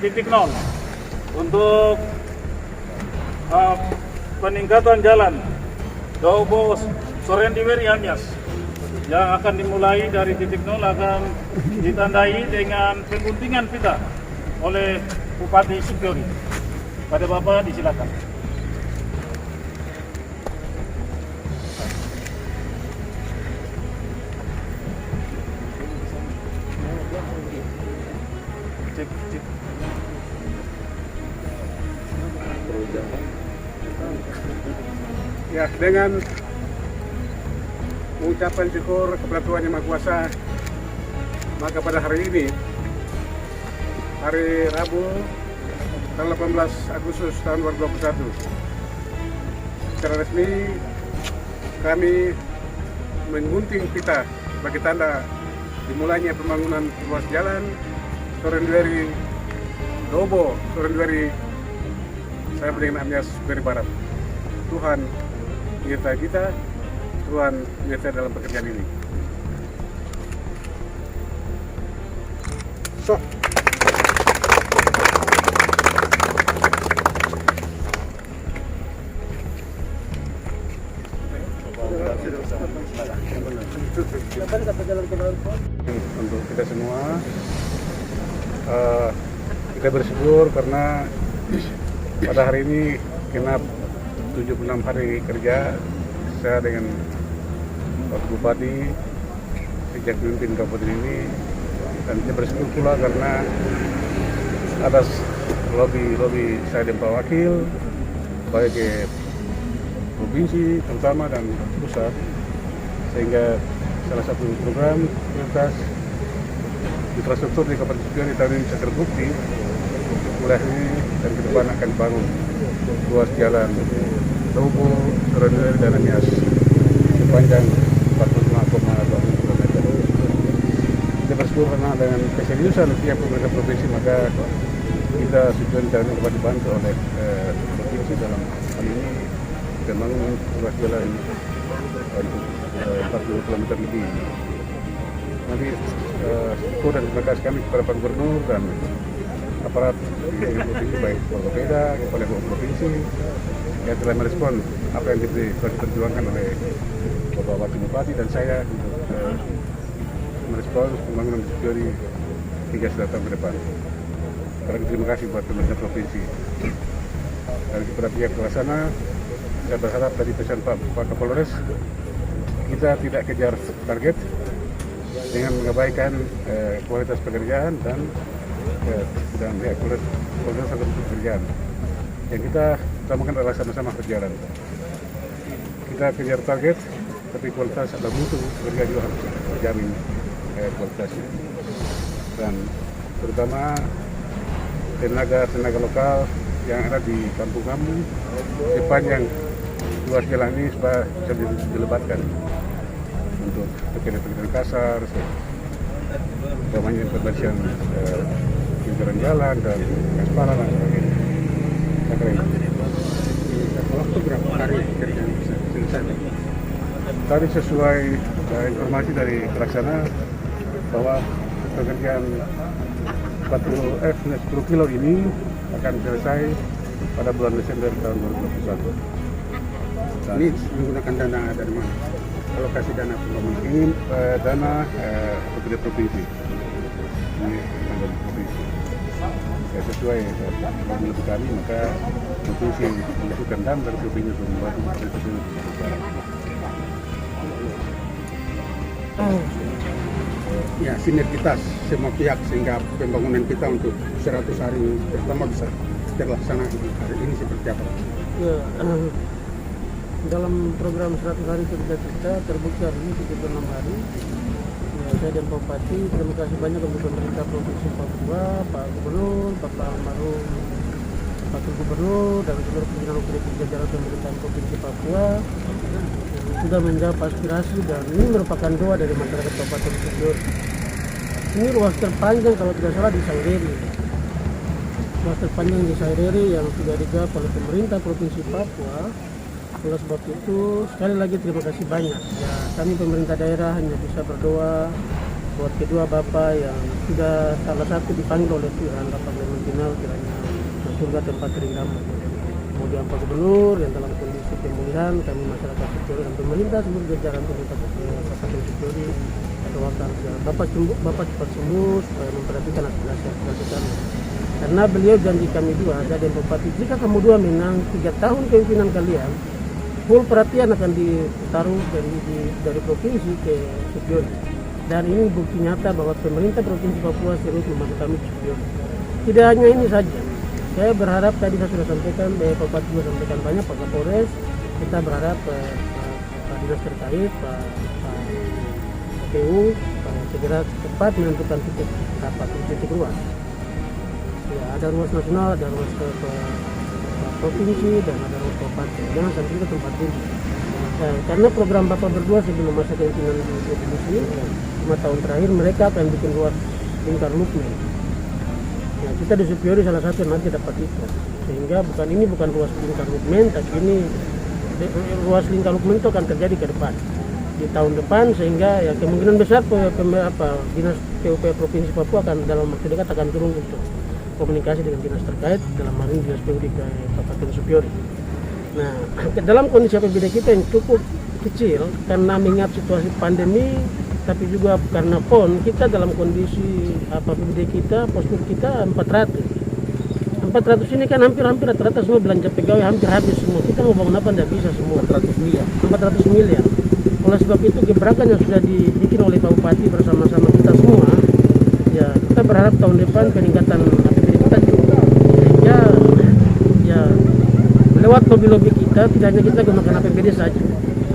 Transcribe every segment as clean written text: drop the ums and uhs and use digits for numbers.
titik nol untuk peningkatan jalan Dobo Sorendiweri Anyas yang akan dimulai dari titik nol akan ditandai dengan pengguntingan pita oleh Bupati Supiori. Pada Bapak disilakan. Ya, dengan mengucapkan syukur kepada Tuhan Yang Maha Kuasa, maka pada hari ini, hari Rabu, tanggal 18 Agustus tahun 2021, secara resmi kami menggunting pita sebagai tanda dimulainya pembangunan ruas jalan Sorendiweri Dobo Sorendiweri saya dengan Anyas Supiori Barat. Tuhan menyertai kita, Tuhan menyertai dalam pekerjaan ini. So. Untuk kita semua, kita bersyukur karena pada hari ini genap 76 hari kerja saya dengan Pak Bupati sejak memimpin kabupaten ini, dan kita bersyukur pula karena atas lobby saya dan Pak Wakil baik ke provinsi terutama dan pusat, sehingga salah satu program prioritas infrastruktur di Kabupaten Supiori tahun ini bisa terbukti. Mulai ini dan ke depan akan bangun ruas jalan Dobo Sorendiweri dan Anyas sepanjang 45,2 km. Kita bersyukur karena dengan keseriusan tiap pemerintah provinsi, maka kita Supiori tahun ini dapat dibantu oleh provinsi dalam hal ini membangun ruas jalan 40 km lebih. Nanti syukur dan terima kasih kami kepada Pak Gubernur dan aparat di provinsi, baik Forkopimda, kepala provinsi yang telah merespon apa yang diperjuangkan oleh Bapak Wakil Bupati dan saya untuk merespon pembangunan Supiori hingga 10 tahun ke depan. Terima kasih buat pemerintah provinsi. Dan kepada pihak pelaksana, saya berharap dari pesan Pak Kapolres, kita tidak kejar target dengan mengabaikan kualitas pekerjaan dan kualitas pekerjaan. Yang kita utamakan adalah sama-sama berjalan. Kita kejar target, tapi kualitas atau mutu pekerjaan juga harus terjamin kualitasnya. Dan terutama tenaga lokal yang ada di kampung-kampung sepanjang ruas jalan ini supaya bisa dilebatkan untuk pekerjaan kasar, utamanya perbaikan lingkaran jalan dan aspalan dan sebagainya. Waktu berapa hari kerjaan bisa selesai? Tadi sesuai informasi dari pelaksana bahwa pekerjaan 10 kilo ini akan selesai pada bulan Desember tahun 2021. Ini menggunakan dana dari mana? Alokasi dana pembangunan ini dana dari provinsi. Ini dari provinsi. Ya, sesuai pembangunan kami, maka provinsi membutuhkan dana dari provinsi untuk membantu provinsi. Ya, sinergitas semua pihak sehingga pembangunan kita untuk 100 hari pertama bisa terlaksana hari ini seperti apa? Ya, dalam program 100 hari kerja kita terbukti hari ini 76 hari. Ya, saya dan Pak Bupati terima kasih banyak untuk pemerintah Provinsi Papua, Pak Gubernur, Bapak Almarhum Wakil Gubernur dan seluruh pimpinan jajaran pemerintahan Provinsi Papua sudah menjawab aspirasi, dan ini merupakan doa dari masyarakat Kabupaten Supiori. Ini ruas terpanjang kalau tidak salah di Saireri. Ruas terpanjang di Saireri yang sudah dijawab oleh pemerintah Provinsi Papua. Oleh sebab itu sekali lagi terima kasih banyak. Ya, kami pemerintah daerah hanya bisa berdoa Buat kedua Bapak yang sudah salah satu dipanggil oleh Tuhan, Bapak Leman Kinal, kiranya surga tempat keringaman. Kemudian Pak Gubernur yang dalam kondisi pemulihan, kami masyarakat Supyori dan pemerintah seluruh jajaran pemerintah Kabupaten Supyori doakan Bapak cepat sembuh supaya memperhatikan aspirasi kami. Karena beliau janji kami dua, jadi Bupati, jika kamu dua menang 3 tahun kepemimpinan kalian, full perhatian akan ditaruh dari provinsi ke Supyori. Dan ini bukti nyata bahwa pemerintah Provinsi Papua serius membantu kami di Supyori. Tidak hanya ini saja, saya berharap tadi saya sudah sampaikan, Pak Bupati juga sampaikan banyak, Pak Kapolres, kita berharap Pak Dinas terkait, Pak PU segera cepat menentukan titik ruas. Ya, ada ruas nasional, ada ruas ke provinsi, dan ada ruas kabupaten. Jangan sampai ke tempat ini. Karena program Bapak berdua sebelum masa kepemimpinan di provinsi 5 tahun terakhir, mereka akan bikin ruas lingkar lukmen. Ya, kita di Supyori salah satu yang nanti dapat itu. Sehingga bukan ruas lingkar lukmen, tapi ini ruas lingkar lukmen itu akan terjadi ke depan. Di tahun depan, sehingga ya kemungkinan besar Dinas PUP Provinsi Papua akan dalam waktu dekat akan turun untuk komunikasi dengan dinas terkait, dalam hal ini Dinas PU di Kabupaten Supyori. Nah, dalam kondisi APBD kita yang cukup kecil karena mengingat situasi pandemi, tapi juga karena PON, kita dalam kondisi APBD kita, postur kita 400 ini kan hampir rata-rata semua belanja pegawai hampir habis semua. Kita mau bangun apa tidak bisa semua. 400 miliar. Oleh sebab itu gebrakan yang sudah dibikin oleh Pak Bupati bersama-sama kita semua, ya kita berharap tahun depan peningkatan APBD kita juga. Sehingga ya lewat lobby kita, tidak hanya kita gunakan APBD saja,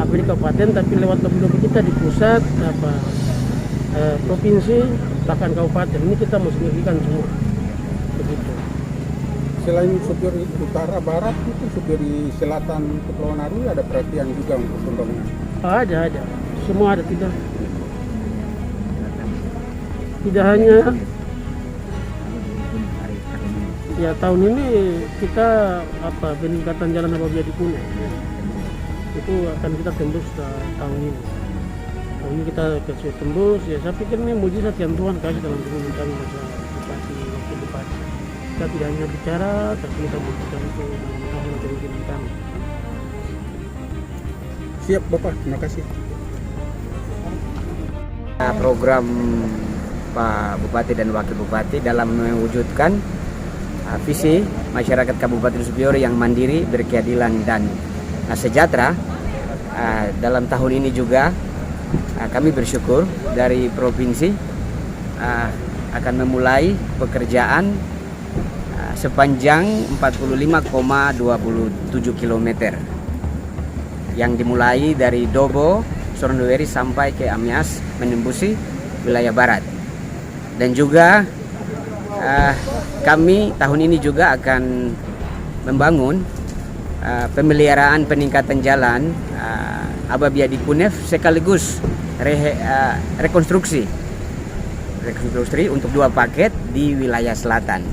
APBD kabupaten, tapi lewat lobby kita di pusat, provinsi, bahkan kabupaten, ini kita mesti mengirimkan semua. Begitu. Selain Supyori Utara Barat, itu Supyori Selatan Kepulauan Aru ada perhatian juga untuk pembangunan. Ada, semua ada, tidak hanya ya tahun ini kita peningkatan jalan Ababia di Kuning itu akan kita tembus tahun ini. Tahun ini kita tembus, ya saya pikir ini mujizat yang Tuhan kasih dalam dunia kami masa Bupati, wakil Bupati. Kita tidak hanya bicara, tapi kita buktikan itu dalam tahun kepemimpinan kami. Siap Bapak, terima kasih. Program Pak Bupati dan Wakil Bupati dalam mewujudkan visi masyarakat Kabupaten Supyori yang mandiri, berkeadilan dan sejahtera. Dalam tahun ini juga kami bersyukur dari provinsi akan memulai pekerjaan sepanjang 45,27 km yang dimulai dari Dobo, Sorondoweri sampai ke Amyas, menembusi wilayah barat. Dan juga kami tahun ini juga akan membangun pemeliharaan peningkatan jalan Ababia di Kunef sekaligus rekonstruksi untuk 2 paket di wilayah selatan.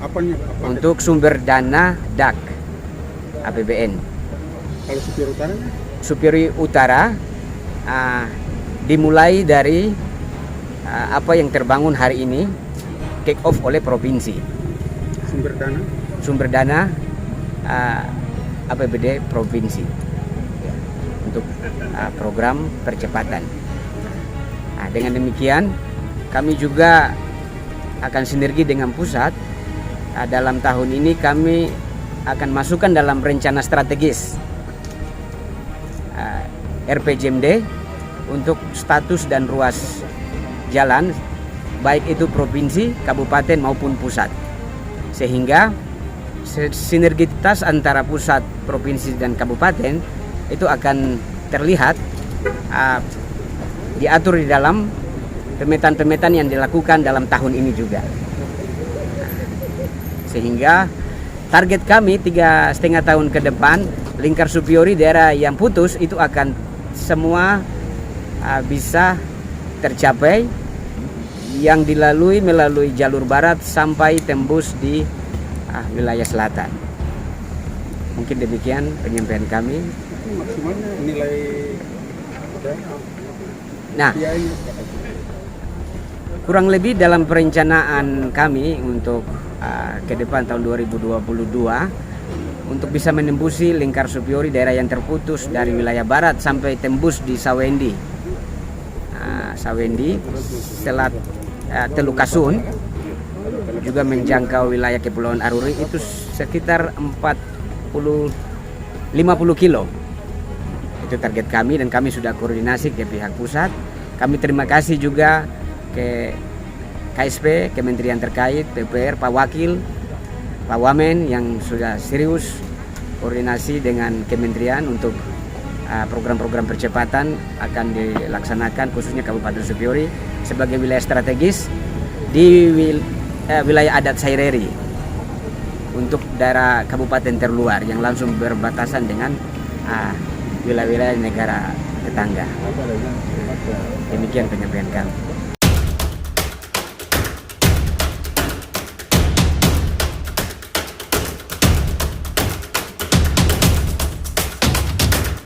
Apanya? Untuk sumber dana DAK APBN. Kalau Supyori Utara? Supyori Utara dimulai dari apa yang terbangun hari ini, kick off oleh provinsi. Sumber dana APBD provinsi untuk program percepatan. Dengan demikian kami juga akan sinergi dengan pusat. Dalam tahun ini kami akan masukkan dalam rencana strategis RPJMD untuk status dan ruas jalan baik itu provinsi, kabupaten maupun pusat, sehingga sinergitas antara pusat, provinsi dan kabupaten itu akan terlihat diatur di dalam pemetaan-pemetaan yang dilakukan dalam tahun ini juga, sehingga target kami 3,5 tahun ke depan lingkar Supyori daerah yang putus itu akan semua bisa tercapai, yang melalui jalur barat sampai tembus di wilayah selatan. Mungkin demikian penyampaian kami. Maksimalnya nilai Nah, kurang lebih dalam perencanaan kami untuk ke depan tahun 2022 untuk bisa menembusi lingkar Supiori, daerah yang terputus dari wilayah barat sampai tembus di Sawendi, Selat Teluk Kasun, juga menjangkau wilayah Kepulauan Aruri itu sekitar 50 kilo. Itu target kami dan kami sudah koordinasi ke pihak pusat. Kami terima kasih juga ke KSP, kementerian terkait, PPR, Pak Wakil, Pak Wamen yang sudah serius koordinasi dengan kementerian untuk program-program percepatan akan dilaksanakan khususnya Kabupaten Supiori sebagai wilayah strategis di wilayah adat Saireri untuk daerah kabupaten terluar yang langsung berbatasan dengan wilayah-wilayah negara tetangga. Demikian penyampaian kami.